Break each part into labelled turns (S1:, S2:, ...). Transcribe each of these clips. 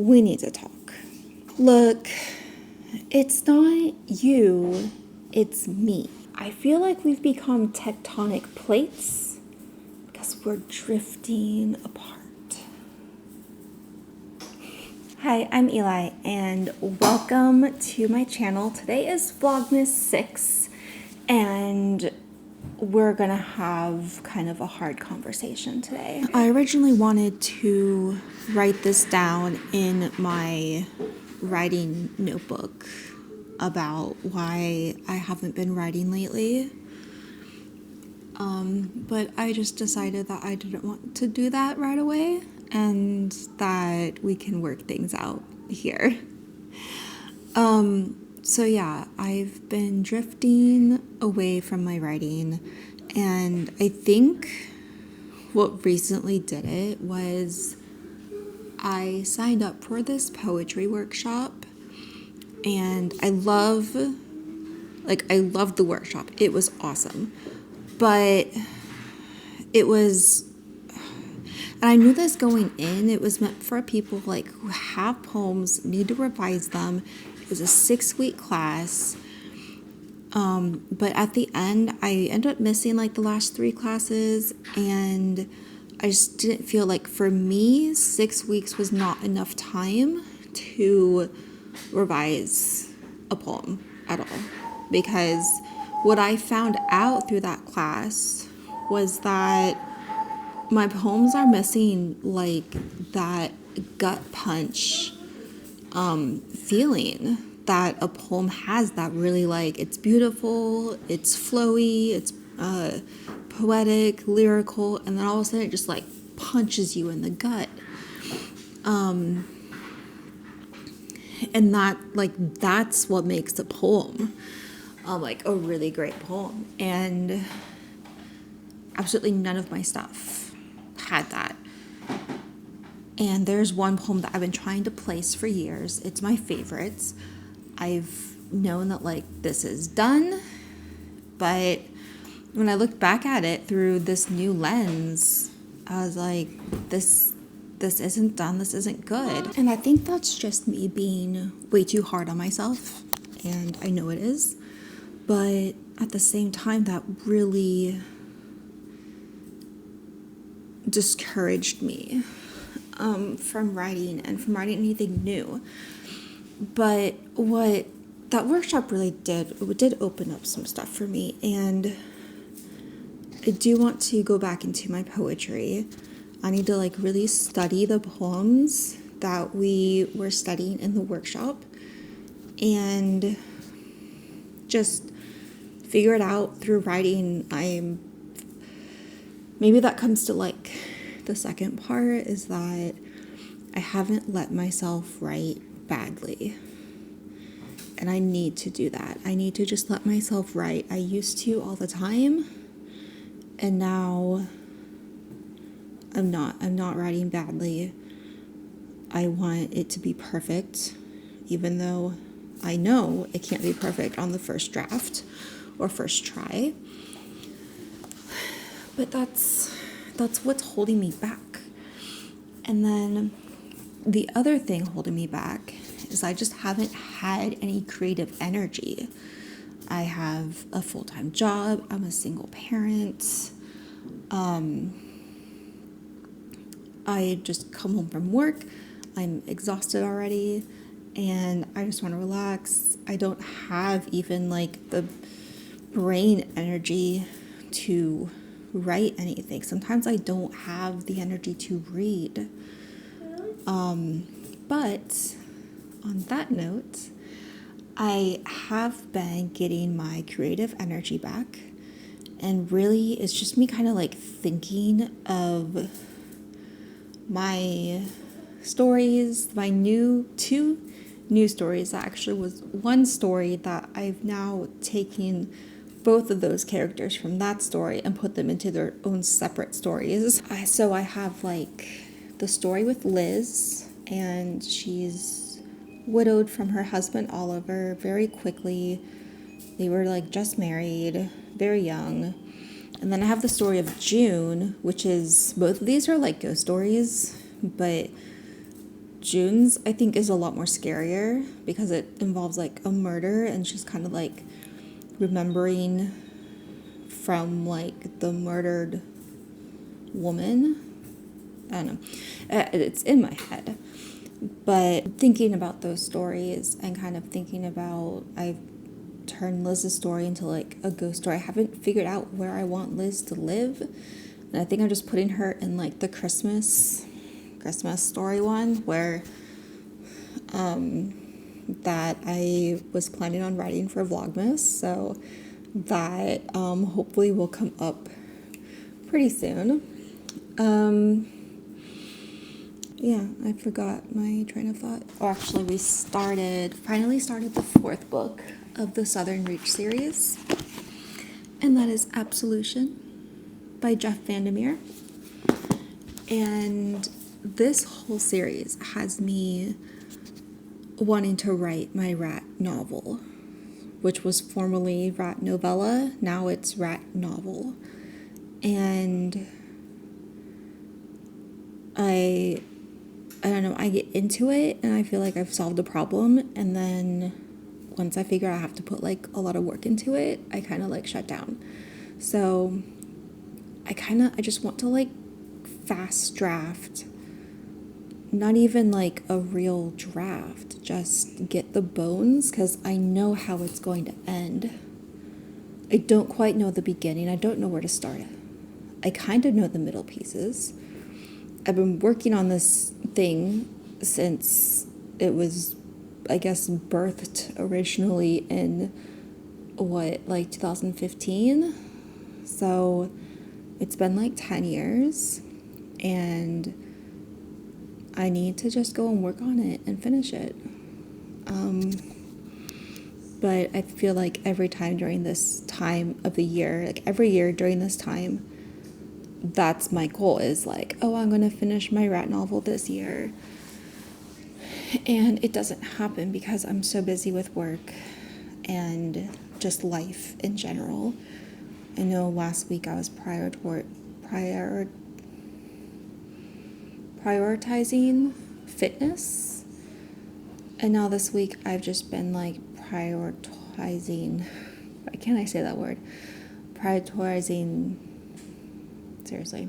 S1: we need to talk. Look, it's not you, it's me. I feel like we've become tectonic plates because we're drifting apart. Hi, I'm Eli, and welcome to my channel. Today is Vlogmas 6, and we're gonna have kind of a hard conversation today. I originally wanted to write this down in my writing notebook about why I haven't been writing lately. But I just decided that I didn't want to do that right away and that we can work things out here. So yeah, I've been drifting away from my writing, and I think what recently did it was I signed up for this poetry workshop, and I loved the workshop. It was awesome. But it was, and I knew this going in, it was meant for people like who have poems, need to revise them. It was a 6-week class. But at the end, I ended up missing like the last 3 classes, and I just didn't feel like, for me, 6 weeks was not enough time to revise a poem at all. Because what I found out through that class was that my poems are missing like that gut punch feeling that a poem has, that really, like, it's beautiful, it's flowy, it's poetic, lyrical, and then all of a sudden it just like punches you in the gut. And that's what makes a poem like a really great poem. And absolutely none of my stuff had that. And there's one poem that I've been trying to place for years. It's my favorites. I've known that like this is done, but when I looked back at it through this new lens, I was like, this isn't done, this isn't good. And I think that's just me being way too hard on myself, and I know it is, but at the same time, that really discouraged me from writing and from writing anything new. But what that workshop really did, it did open up some stuff for me, and I do want to go back into my poetry. I need to like really study the poems that we were studying in the workshop and just figure it out through writing. Maybe that comes to like the second part, is that I haven't let myself write badly. And I need to do that. I need to just let myself write. I used to all the time, and now I'm not writing badly. I want it to be perfect, even though I know it can't be perfect on the first draft or first try. But that's what's holding me back. And then the other thing holding me back is I just haven't had any creative energy. I have a full-time job. I'm a single parent. I just come home from work. I'm exhausted already, and I just want to relax. I don't have even like the brain energy to write anything. Sometimes I don't have the energy to read. But on that note, I have been getting my creative energy back, and really it's just me kind of like thinking of my stories, my two new stories. That actually was one story that I've now taken both of those characters from that story and put them into their own separate stories. So I have like the story with Liz, and she's widowed from her husband Oliver very quickly. They were like just married, very young. And then I have the story of June, which is, both of these are like ghost stories, but June's, I think, is a lot more scarier because it involves like a murder, and she's kind of like remembering from like the murdered woman. I don't know. It's in my head. But thinking about those stories and kind of thinking about, I've turned Liz's story into like a ghost story. I haven't figured out where I want Liz to live. And I think I'm just putting her in like the Christmas story one where that I was planning on writing for VLOGMAS. So that hopefully will come up pretty soon. Yeah, I forgot my train of thought. Oh, actually, we finally started the 4th book of the Southern Reach series, and that is Absolution by Jeff Vandermeer. And this whole series has me wanting to write my rat novel, which was formerly rat novella. Now it's rat novel. And I don't know, I get into it and I feel like I've solved the problem, and then once I figure out I have to put like a lot of work into it, I kind of like shut down. So I just want to like fast draft, not even like a real draft, just get the bones, because I know how it's going to end. I don't quite know the beginning. I don't know where to start. I kind of know the middle pieces. I've been working on this thing since it was, I guess, birthed originally in, 2015? So it's been like 10 years, and I need to just go and work on it and finish it. But I feel like every time during this time of the year, like every year during this time, that's my goal, is like, oh, I'm going to finish my rat novel this year. And it doesn't happen because I'm so busy with work and just life in general. I know last week I was prioritizing fitness, and now this week I've just been like prioritizing, why can't I say that word? Prioritizing, seriously,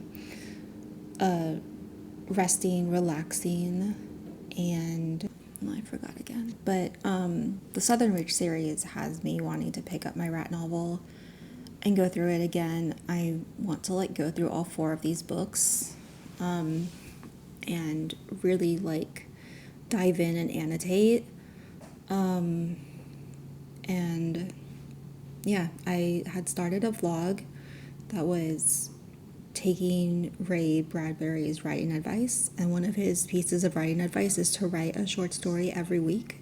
S1: resting, relaxing, and I forgot again. But the Southern Reach series has me wanting to pick up my rat novel and go through it again. I want to like go through all 4 of these books and really like dive in and annotate. And yeah, I had started a vlog that was taking Ray Bradbury's writing advice, and one of his pieces of writing advice is to write a short story every week.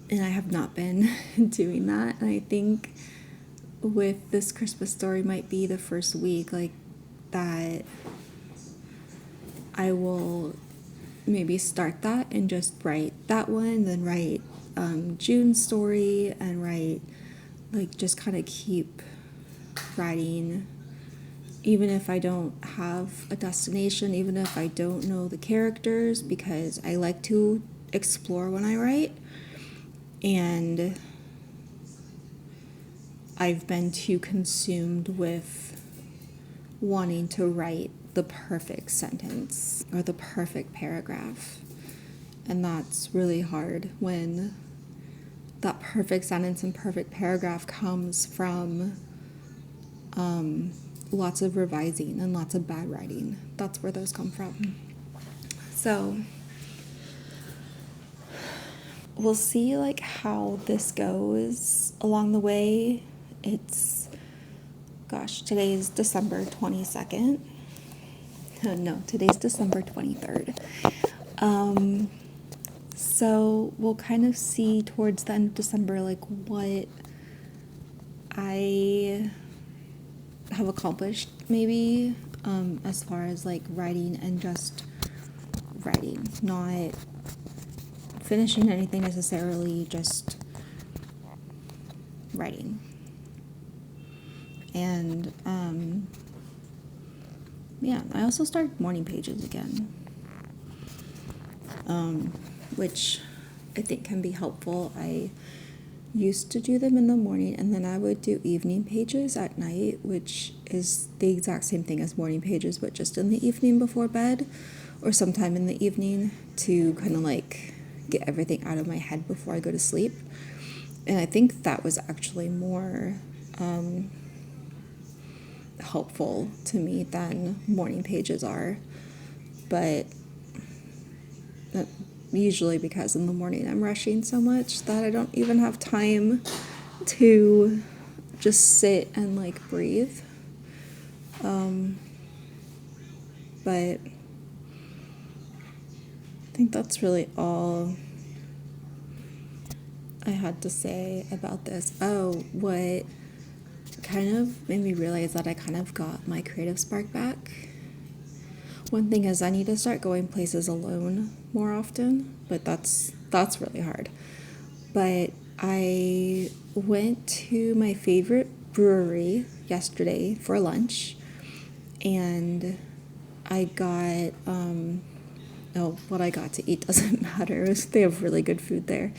S1: And I have not been doing that, and I think with this Christmas story might be the first week like that I will maybe start that and just write that one, then write June's story, and write, like, just kind of keep writing, even if I don't have a destination, even if I don't know the characters, because I like to explore when I write, and I've been too consumed with wanting to write the perfect sentence or the perfect paragraph. And that's really hard when that perfect sentence and perfect paragraph comes from lots of revising and lots of bad writing. That's where those come from. So we'll see like how this goes along the way. Today's December 22nd. No, today's December 23rd. So we'll kind of see towards the end of December, like, what I have accomplished, maybe, as far as, like, writing and just writing, not finishing anything necessarily, just writing. And, yeah, I also started morning pages again. which I think can be helpful. I used to do them in the morning, and then I would do evening pages at night, which is the exact same thing as morning pages, but just in the evening before bed, or sometime in the evening, to kind of like get everything out of my head before I go to sleep. And I think that was actually more helpful to me than morning pages are. But usually because in the morning I'm rushing so much that I don't even have time to just sit and like breathe. But I think that's really all I had to say about this. Oh, what kind of made me realize that I kind of got my creative spark back. One thing is I need to start going places alone more often, but that's really hard. But I went to my favorite brewery yesterday for lunch, and I got what I got to eat doesn't matter. They have really good food there.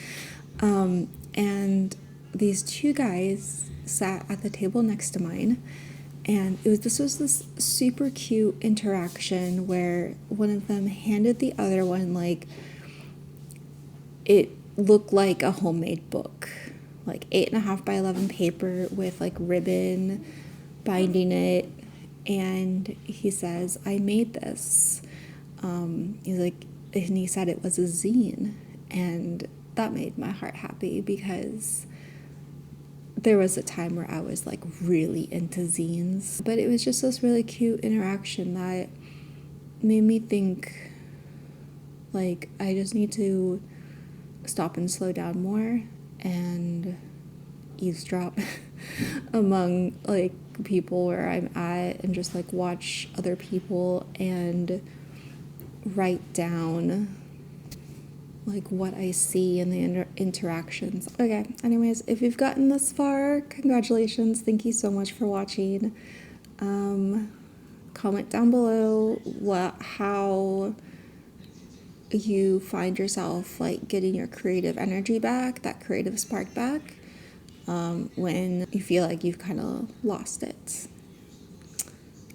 S1: And these two guys sat at the table next to mine, and this was this super cute interaction where one of them handed the other one, like, it looked like a homemade book, like 8.5 by 11 paper with like ribbon binding it. And he says, I made this. He's like, and he said it was a zine, and that made my heart happy because there was a time where I was like really into zines, but it was just this really cute interaction that made me think, like, I just need to stop and slow down more and eavesdrop among like people where I'm at, and just like watch other people and write down like what I see in the interactions. Okay, anyways, if you've gotten this far, congratulations. Thank you so much for watching. Comment down below how you find yourself like getting your creative energy back, that creative spark back, when you feel like you've kind of lost it.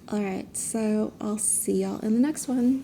S1: All right, so I'll see y'all in the next one.